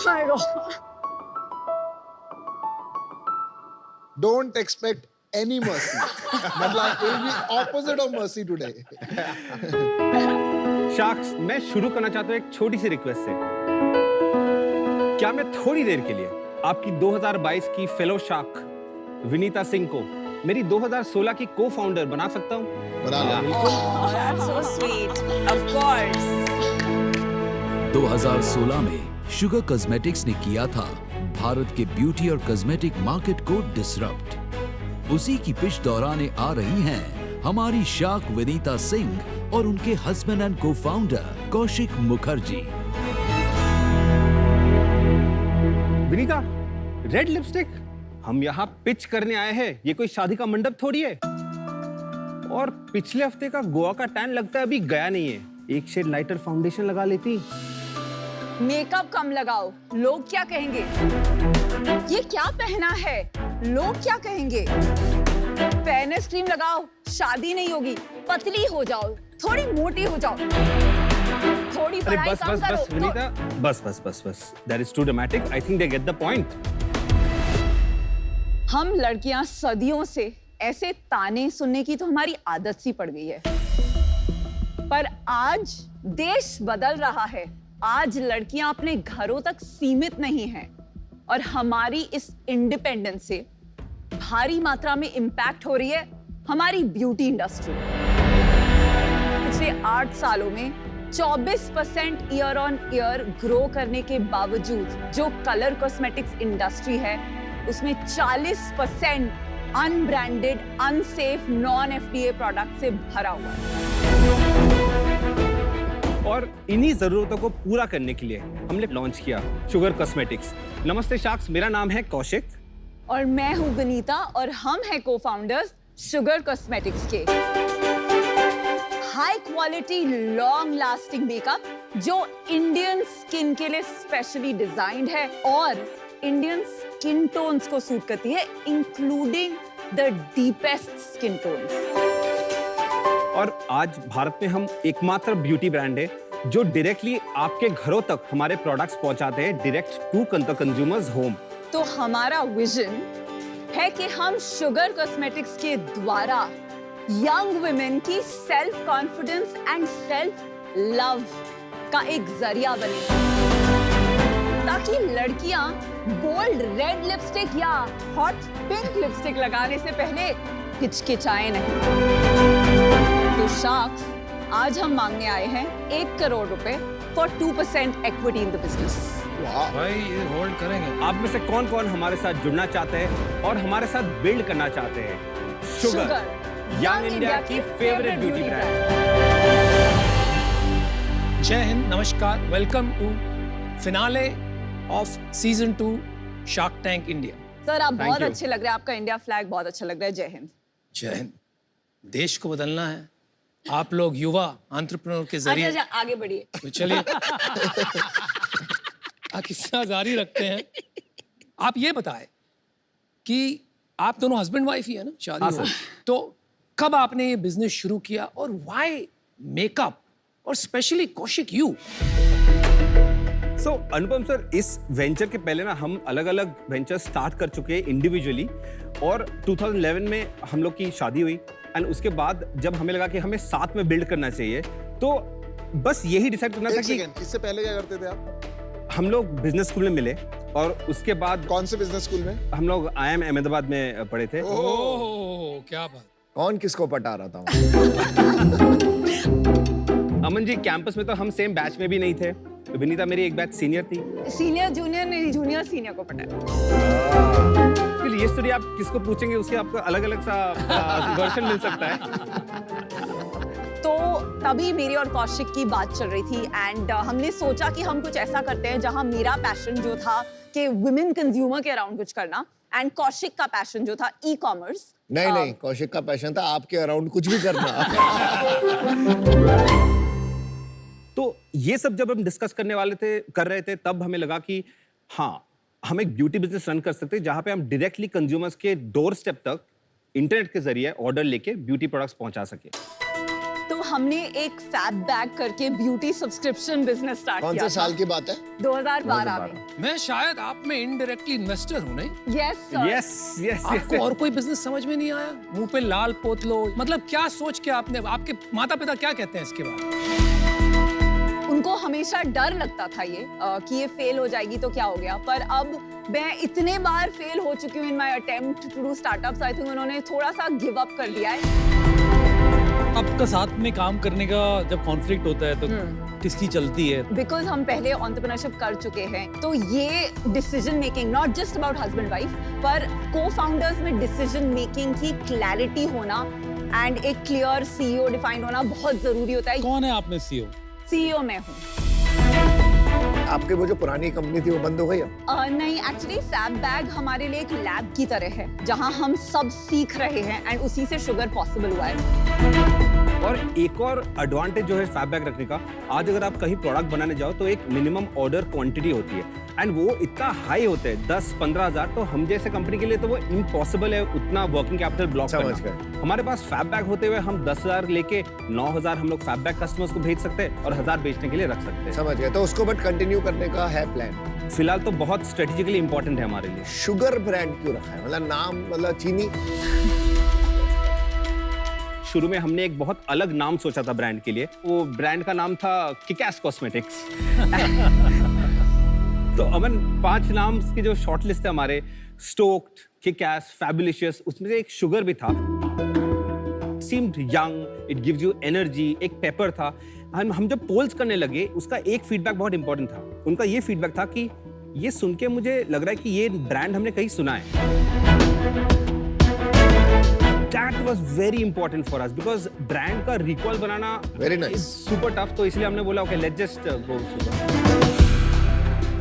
my God. Don't expect any mercy. मतलब it will be opposite of mercy today. Sharks, मैं शुरू करना चाहता हूँ एक छोटी सी रिक्वेस्ट से। क्या मैं थोड़ी देर के लिए आपकी 2022 की फेलो शार्क विनीता सिंह को मेरी 2016 की को फाउंडर बना सकता हूँ? बना लो बिल्कुल। Oh, that's so sweet. Of course. 2016 में शुगर कॉस्मेटिक्स ने किया था भारत के ब्यूटी और कॉस्मेटिक मार्केट को डिसरप्ट। उसी की पिच दोहराने आ रही हैं हमारी शार्क विनीता सिंह और उनके हस्बैंड एंड को founder Kaushik Mukherjee. Vinita, red lipstick? हम यहाँ पिच करने आए हैं, ये कोई शादी का मंडप थोड़ी है। और पिछले हफ्ते का गोवा का टैन लगता है अभी गया नहीं है। एक शेड लाइटर फाउंडेशन लगा लेती। मेकअप कम लगाओ, लोग क्या कहेंगे? ये क्या पहना है, लोग क्या कहेंगे? फेयरनेस क्रीम लगाओ, शादी नहीं होगी। पतली हो जाओ, थोड़ी मोटी हो जाओ, थोड़ी अरे पढ़ाई बस कम बस करो। बस विनीता, बस। That is too dramatic. I think they get the point. हम लड़कियां सदियों से ऐसे ताने सुनने की तो हमारी आदत सी पड़ गई है। पर आज देश बदल रहा है। आज लड़कियां अपने घरों तक सीमित नहीं हैं और हमारी इस इंडिपेंडेंस से भारी मात्रा में इंपैक्ट हो रही है हमारी ब्यूटी इंडस्ट्री। पिछले 8 सालों में 24% ईयर ऑन ईयर ग्रो करने के बावजूद जो कलर कॉस्मेटिक्स इंडस्ट्री है उसमें 40% unbranded, unsafe, non FDA product से भरा हुआ है। और इन्हीं जरूरतों को पूरा करने के लिए हमने लॉन्च किया शुगर कॉस्मेटिक्स। नमस्ते शार्क्स, मेरा नाम है कौशिक और मैं हूं विनीता और हम हैं को-फाउंडर्स शुगर कॉस्मेटिक्स के। High quality long lasting makeup जो इंडियन स्किन के लिए स्पेशली डिजाइंड है और इंडियन स्किन टोन्स को सूट करती है, including the deepest skin tones. और आज भारत में हम एकमात्र ब्यूटी ब्रांड है जो डायरेक्टली आपके घरों तक हमारे प्रोडक्ट्स पहुंचाते हैं, डायरेक्ट टू कंज्यूमर्स होम। तो हमारा विजन है कि हम शुगर कॉस्मेटिक्स के द्वारा यंग वुमेन की self confidence and self love का एक जरिया बने ताकि लड़कियां बोल्ड रेड लिपस्टिक या हॉट पिंक लिपस्टिक लगाने से पहले हिचकिचाएं नहीं। तो शार्क्स, आज हम मांगने आए हैं 1 करोड़ रुपए for 2% equity in the business. वाह भाई ये होल्ड करेंगे। आप में से कौन-कौन हमारे साथ जुड़ना चाहते हैं और हमारे साथ बिल्ड करना चाहते हैं शुगर, यंग इंडिया की फेवरेट ब्यूटी ब्रांड। जय हिंद, नमस्कार, welcome to finale of season 2 Shark Tank India. Sir, आप Thank बहुत you. अच्छे लग रहे हैं, आपका इंडिया फ्लैग बहुत अच्छा लग रहा है। जय हिंद। जय हिंद। देश को बदलना है, आप लोग युवा एंटरप्रेन्योर के जरिए। अच्छा, आगे बढ़िए। तो चलिए किस्सा जारी रखते हैं। आप ये बताएं कि आप दोनों हस्बैंड वाइफ ही है ना, शादी हाँ, हो सर। तो कब आपने ये बिजनेस शुरू किया और व्हाई मेकअप और specially Kaushik you? So Anupam sir, इस वेंचर के पहले ना हम अलग-अलग वेंचर स्टार्ट कर चुके हैं इंडिविजुअली और 2011 में हम लोग की शादी हुई एंड उसके बाद जब हमें लगा कि हमें साथ में बिल्ड करना चाहिए तो बस यही डिसाइड करना था एक कि सेकंड, इससे पहले क्या करते थे आप? हम लोग बिजनेस स्कूल में मिले और उसके बाद कौन से बिजनेस स्कूल में? हम लोग IIM अहमदाबाद में पढ़े थे। ओह क्या बात। कौन किसको पटा रहा था? अमन जी, कैंपस में तो हम सेम बैच में भी नहीं थे। तो विनीता मेरी एक बैच सीनियर थी। सीनियर जूनियर नहीं, जूनियर सीनियर को पटा। फिर ये स्टोरी आप किसको पूछेंगे उसके आपको अलग-अलग सा वर्जन मिल सकता है। तो तभी मेरी और कौशिक की बात चल रही थी एंड हमने सोचा कि हम कुछ ऐसा करते हैं जहां मेरा पैशन जो था कि वुमेन कंज्यूमर के अराउंड कुछ करना एंड कौशिक का पैशन जो था ई कॉमर्स। नहीं, कौशिक का पैशन था आपके अराउंड कुछ भी करना। तो ये सब जब हम डिस्कस कर रहे थे तब हमें लगा कि हाँ, हम एक ब्यूटी बिजनेस रन कर सकते हैं जहां पे हम डायरेक्टली कंज्यूमर्स के डोर स्टेप तक इंटरनेट के जरिए ऑर्डर लेके ब्यूटी प्रोडक्ट्स पहुंचा सके। तो हमने एक फैब बैग करके ब्यूटी सब्सक्रिप्शन बिजनेस स्टार्ट कौन किया से साल की बात है? 2012 में। मैं शायद आप में इनडायरेक्टली इन्वेस्टर हूँ, नहीं? Yes sir. यस यस आपको और कोई बिजनेस समझ में नहीं आया? मुंह पे लाल पोत लो, मतलब क्या सोच के आपने, आपके माता पिता क्या कहते हैं इसके बाद? उनको हमेशा डर लगता था ये कि ये फेल हो जाएगी तो क्या हो गया, पर अब मैं इतने बार फेल हो चुकी हूँ in my attempt to do startups, I think उन्होंने थोड़ा सा गिव अप कर दिया है। आपका साथ में काम करने का जब कॉन्फ्लिक्ट होता है तो किसकी चलती है? बिकॉज हम पहले एंटरप्रेन्योरशिप कर चुके हैं, तो ये decision making not just about husband wife, पर को फाउंडर्स में डिसीजन मेकिंग की क्लैरिटी होना एंड एक क्लियर सीईओ डिफाइंड होना बहुत जरूरी होता है। कौन है आप में सीईओ? सीईओ मैं हूँ। आपके वो जो पुरानी कंपनी थी वो बंद हो गई अब? नहीं, एक्चुअली फैब बैग हमारे लिए एक लैब की तरह है जहाँ हम सब सीख रहे हैं एंड उसी से शुगर पॉसिबल हुआ है। और एक और एडवांटेज जो है फैब बैग रखने का, आज अगर आप कहीं प्रोडक्ट बनाने जाओ तो एक मिनिमम ऑर्डर क्वांटिटी होती है एंड वो इतना हाई होता है 10-15 हज़ार, तो हम जैसे कंपनी के लिए तो वो इम्पॉसिबल है उतना वर्किंग कैपिटल ब्लॉक करना। हमारे पास फैब बैग होते हुए हम 10,000 लेके 9,000 हम लोग फैब बैग कस्टमर्स को भेज सकते हैं और 1,000 बेचने के लिए रख सकते हैं। समझ गए, तो उसको बट कंटिन्यू करने का है प्लान? फिलहाल तो बहुत स्ट्रेटेजिकली इंपॉर्टेंट है हमारे लिए। शुगर ब्रांड क्यों रखा है? मतलब नाम, मतलब चीनी? शुरू में हमने एक बहुत अलग नाम सोचा था ब्रांड के लिए, वो ब्रांड का नाम था किकैस कॉस्मेटिक्स। तो अमन 5 नाम की जो शॉर्ट लिस्ट है हमारे, स्टोक्ड, किकैस, फैबुलिशियस, उसमें से एक शुगर भी था। Seemed young, it gives you energy, एक पेपर था। हम जब पोल्स करने लगे, उसका एक फीडबैक बहुत इंपॉर्टेंट था। उनका ये फीडबैक था कि ये सुन के मुझे लग रहा है कि ये ब्रांड हमने कहीं सुना है। That was very important for us because brand का recall banana Very nice. is super tough, तो इसलिए हमने बोला okay let's just go sugar।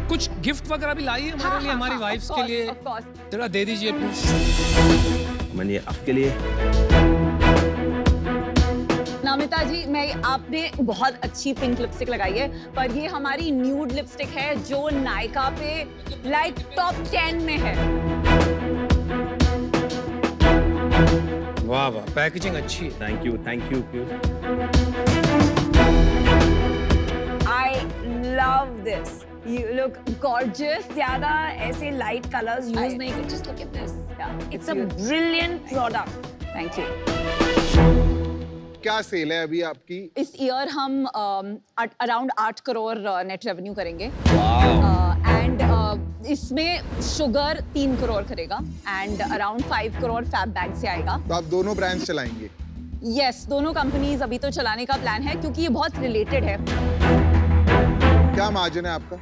कुछ गिफ्ट वगैरह भी लाई है हमारे लिए, हमारी वाइफ्स के लिए? Of course. जरा दे दीजिए प्लीज। मैंने ये आपके लिए। नमिता जी, आपने बहुत अच्छी पिंक लिपस्टिक लगाई है, पर ये हमारी न्यूड लिपस्टिक है जो नायका पे लाइक टॉप 10 में है। वाह वाह, पैकेजिंग अच्छी है। Thank you I love this. You look gorgeous. ज्यादा ऐसे लाइट कलर्स यूज I- नहीं कर, just look at this. Yeah, It's a beautiful. brilliant product. Thank you. क्या सेल है अभी आपकी? इस ईयर हम अराउंड 8 करोड़ नेट रेवेन्यू करेंगे एंड इसमें शुगर 3 करोड़ करेगा and around 5 crore Fab Bag से आएगा। तो आप दोनों ब्रांड्स चलाएंगे? यस, दोनों कंपनीज अभी तो चलाने का प्लान है क्योंकि ये बहुत रिलेटेड है। क्या मार्जिन है आपका?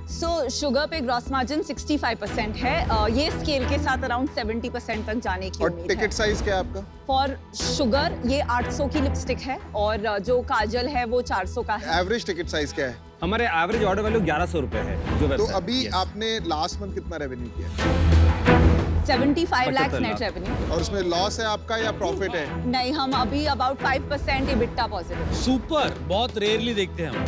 सो शुगर पे ग्रॉस मार्जिन 65% है। ये स्केल के साथ अराउंड 70% तक जाने की और उम्मीद है। टिकट साइज क्या है आपका? फॉर शुगर ये 800 की लिपस्टिक है और जो काजल है वो 400 का है। एवरेज टिकट साइज क्या है? हमारे एवरेज ऑर्डर वैल्यू 1100 रुपए है जो तो website- अभी Yes. आपने लास्ट मंथ कितना रेवेन्यू किया 75 लाख 75 नेट लाख। रेवेन्यू। और उसमें लॉस है आपका या प्रॉफिट है? नहीं, हम अभी अबाउट 5% EBITDA पॉजिटिव। सुपर, बहुत रेयरली देखते हैं हम।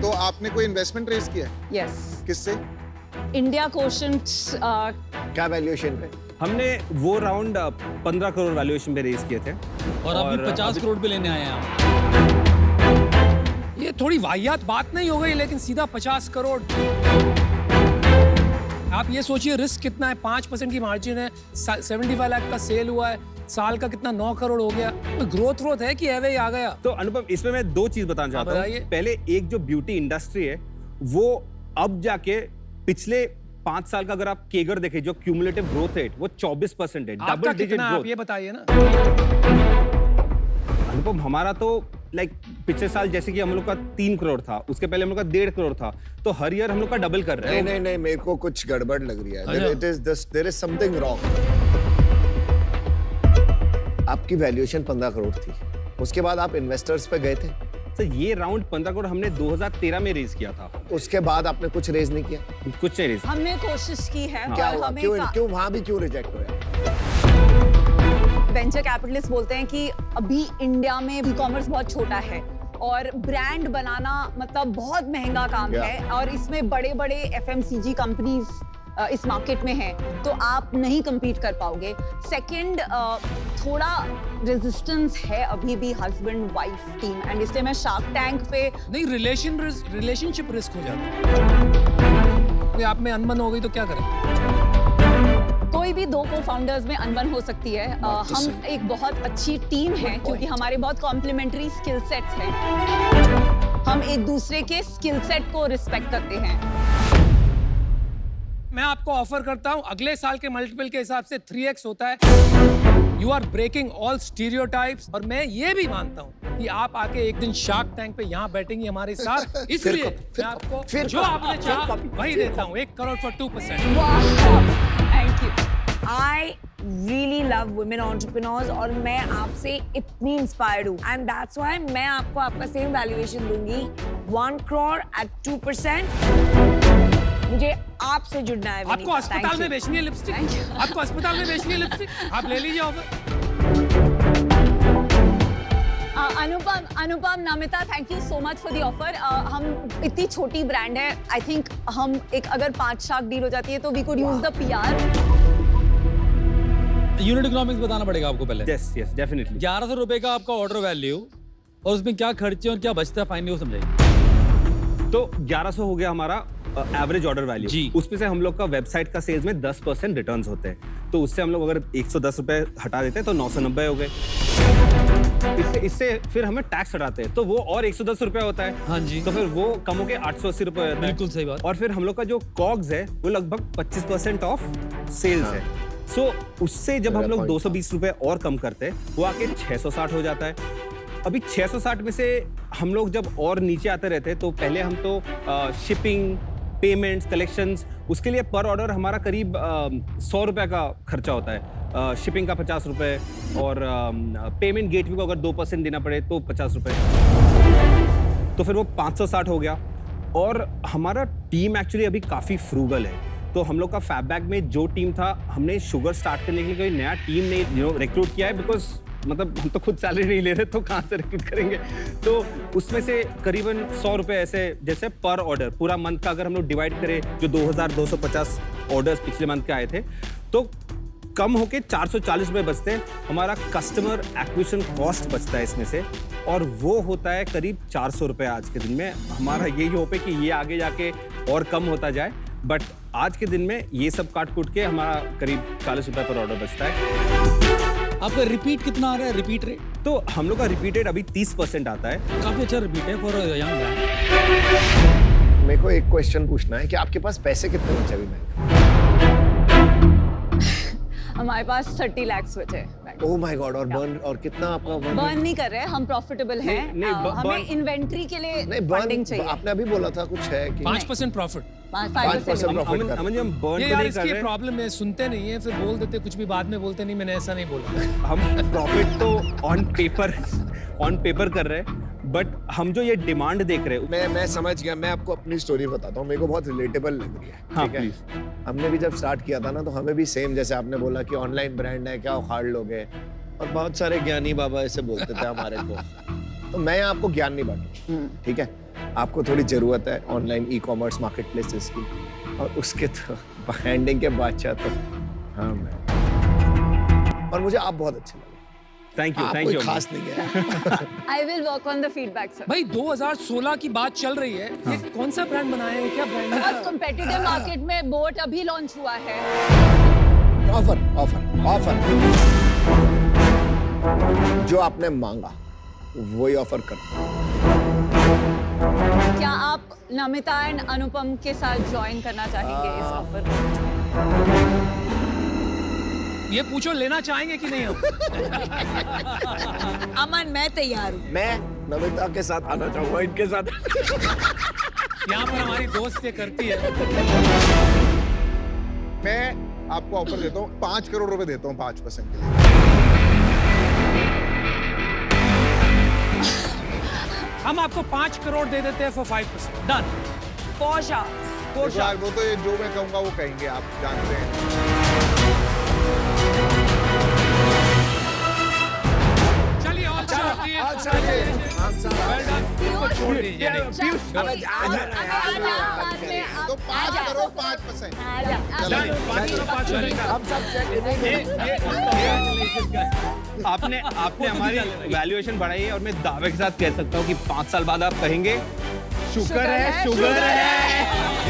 तो आपने कोई इन्वेस्टमेंट रेज किया है? यस, किससे? India quotient. क्या वैल्यूएशन पे? हमने वो राउंड 15 करोड़ वैल्यूएशन पे रेज किए थे और अभी 50 अभी- करोड़ पे लेने आए हैं आप। ये थोड़ी वाहियात बात नहीं हो गई, लेकिन सीधा 50 करोड़। आप ये सोचिए रिस्क कितना है। 5% की मार्जिन है, 75 लाख का सेल हुआ है, साल का कितना 9 करोड़ हो गया। ग्रोथ है कि एवे ही आ गया? तो अनुपम, इसमें मैं 2 चीज बताना चाहता बताइए। हूँ। पहले एक जो ब्यूटी इंडस्ट्री है वो अब जाके पिछले 5 साल का अगर आप केगर देखें, जो क्यूमुलेटिव ग्रोथ रेट वो 24% है, आपका डबल डिजिट कितना है? आप ग्रोथ। ये बताइए ना। अनुपम, हमारा तो लाइक पिछले साल जैसे कि हम लोग का 3 करोड़ था, उसके पहले हम लोग का 1.5 करोड़ था, तो हर ईयर हम लोग का डबल कर रहे हैं। नहीं, मेरे को कुछ गड़बड़ लग रही है। अच्छा। There is something wrong. आपकी वैल्यूएशन 15 करोड़ थी, उसके बाद आप इन्वेस्टर्स पे गए थे, तो ये राउंड 15 करोड़ हमने 2013 में रेज किया था। उसके बाद आपने कुछ रेज नहीं किया? कुछ नहीं रेज। हमने कोशिश की है क्या और हुआ? हमें क्यों वहां भी क्यों रिजेक्ट हुआ? वेंचर कैपिटलिस्ट बोलते हैं कि अभी इंडिया में ई कॉमर्स बहुत छोटा है और ब्रांड बनाना मतलब बहुत महंगा काम Yeah. है और इसमें बड़े बड़े FMCG कंपनीज इस मार्केट में हैं तो आप नहीं compete कर पाओगे. Second, थोड़ा रेजिस्टेंस है अभी भी हस्बैंड वाइफ टीम एंड इसलिए मैं शार्क टैंक पे नहीं, रिलेशनशिप रिस्क हो जाता है. कोई आप में अनबन हो गई तो क्या करें? कोई भी दो को-फाउंडर्स में अनबन हो सकती है. हम एक बहुत अच्छी टीम है क्योंकि हमारे बहुत कॉम्प्लीमेंट्री स्किल सेट्स हैं. हम एक दूसरे के स्किल सेट को रिस्पेक्ट करते हैं. मैं आपको ऑफर करता हूं, अगले साल के मल्टीपल के हिसाब से 3x होता है. You are breaking all stereotypes और मैं ये भी मानता हूं कि आप आके एक दिन शार्क टैंक पे यहाँ बैठेंगी हमारे साथ. इसलिए मैं आपको जो आपने चाहा वही देता हूँ. 1 crore for 2%. Thank you. I really love women entrepreneurs और मैं आपसे इतनी इंस्पायर्ड हूँ एंड दैट्स व्हाई मैं आपको आपका सेम वैल्यूएशन दूंगी 1 crore at 2%. मुझे आपसे जुड़ना है. आपको अस्पताल में बेचनी है लिपस्टिक? आपको अस्पताल में बेचनी है लिपस्टिक? आप ले लीजिए offer. Anupam, Namita, thank you so much for the offer. हम इतनी छोटी ब्रांड है. आई थिंक हम एक अगर 5 शार्क डील हो जाती है तो we could use the PR. Unit economics बताना पड़ेगा आपको पहले. Yes definitely. 1100 रुपए का आपका ऑर्डर वैल्यू और उसमें क्या खर्चे और क्या बचता है फाइनली वो समझाइए. तो 1100 हो गया हमारा एवरेज ऑर्डर वैल्यू. जी. उसमें से हम लोग का वेबसाइट का सेल्स में 10% रिटर्न्स होते हैं. तो उससे हम लोग अगर 110 रुपए हटा देते हैं तो 990 हो गए. इससे फिर हमें टैक्स हटाते हैं तो वो और 110 रुपए होता है. हाँ जी. तो फिर वो कम होके 880 रुपए होता है. बिल्कुल सही बात. और फिर हम लोग का जो कॉग्स है वो लगभग 25% ऑफ सेल्स है. सो उससे जब हम लोग 220 रुपए और कम करते हैं वो आके 660 हो जाता है. अभी 660 में से हम लोग जब और नीचे आते रहते हैं तो पहले हम तो शिपिंग, पेमेंट्स, कलेक्शंस, उसके लिए पर ऑर्डर हमारा करीब 100 रुपए का खर्चा होता है. शिपिंग का 50 रुपए और पेमेंट गेटवे को अगर 2% देना पड़े तो 50 रुपए. तो फिर वो 560 हो गया. और हमारा टीम एक्चुअली अभी काफ़ी फ्रूगल है. तो हम लोग का फैबबैग में जो टीम था हमने शुगर स्टार्ट करने के लिए कोई नया टीम नहीं रिक्रूट किया है. बिकॉज मतलब हम तो खुद सैलरी नहीं ले रहे तो कहाँ से रिक्रूट करेंगे. तो उसमें से करीबन 100 रुपए ऐसे जैसे पर ऑर्डर पूरा मंथ का अगर हम लोग डिवाइड करें जो 2250 ऑर्डर्स पिछले मंथ के आए थे तो कम होके 440 रुपए बचते हैं. हमारा कस्टमर एक्विजिशन कॉस्ट बचता है इसमें से और वो होता है करीब 400 रुपए आज के दिन में. हमारा यही होप है कि ये आगे जाके और कम होता जाए. बट आज के दिन में ये सब काट कूट के हमारा करीब 40 रुपए पर ऑर्डर बचता है. आपका रिपीट कितना आ रहा है, रिपीट रेट? तो हम लोग का रिपीट रेट अभी 30% आता है. काफी अच्छा रिपीट है फॉर यंग ब्रांड. मेरे को एक क्वेश्चन पूछना है कि आपके पास पैसे कितने बचे अभी बैंक? हमारे पास 30 lakhs बचे हैं. Oh my God. और बर्न और कितना आपका बर्न नहीं कर रहे हैं हम. प्रॉफिटेबल हैं. हमें इन्वेंट्री के लिए नहीं फंडिंग चाहिए. आपने अभी बोला था कुछ है कि 5% प्रॉफिट. 5% profit कर अमन जी हम बर्न ये तो यार नहीं कर इसकी रहे. प्रॉब्लम है, सुनते नहीं है, फिर बोल देते कुछ भी, बाद में बोलते नहीं मैंने ऐसा नहीं बोला. हम प्रॉफिट तो ऑन पेपर कर रहे हैं. बट हम जो ये डिमांड देख रहे हैं. मैं समझ गया. मैं आपको अपनी स्टोरी बताता हूँ. मेरे को बहुत रिलेटेबल लग रही है. हाँ, ठीक है. please. हमने भी जब स्टार्ट किया था ना तो हमें भी सेम जैसे आपने बोला कि ऑनलाइन ब्रांड है क्या उखाड़ लोगे. और बहुत सारे ज्ञानी बाबा ऐसे बोलते थे हमारे को. तो मैं आपको ज्ञान नहीं बांटूंगा. ठीक है. आपको थोड़ी जरूरत है ऑनलाइन ई-कॉमर्स मार्केट प्लेसेस की और उसके तो ब्रांडिंग के बादशाह तो हाँ मैं. और मुझे आप बहुत अच्छे लगे. Thank you. कोई खास नहीं है. I will work on the feedback sir. भाई 2016 की बात चल रही है. ये कौन सा ब्रांड बनाया है, क्या ब्रांड है? बहुत competitive मार्केट में बोट अभी लॉन्च हुआ है. ऑफर जो आपने मांगा वही ऑफर करना. क्या आप नमिता एंड अनुपम के साथ ज्वाइन करना चाहेंगे इस ऑफर में? ये पूछो लेना चाहेंगे कि नहीं हम? अमन मैं तैयार हूँ. मैं नमिता के साथ आना चाहूंगा. इनके साथ यहाँ पर हमारी दोस्त ये करती है. मैं आपको ऑफर देता हूँ 5 करोड़ रुपए देता हूँ 5% के लिए. हम आपको 5 करोड़ दे देते हैं फॉर 5%. डन. For sure. यार वो तो ये जो मैं कहूंगा वो कहेंगे आप जानते हैं. चलिए और well done. इसको छोड़ दीजिए. अभी आज बाद में तो 5 करो 5%। आजा हम सब चेक आपने हमारी वैल्यूएशन बढ़ाई है और मैं दावे के साथ कह सकता हूँ कि 5 साल बाद आप कहेंगे शुक्र है शुक्र है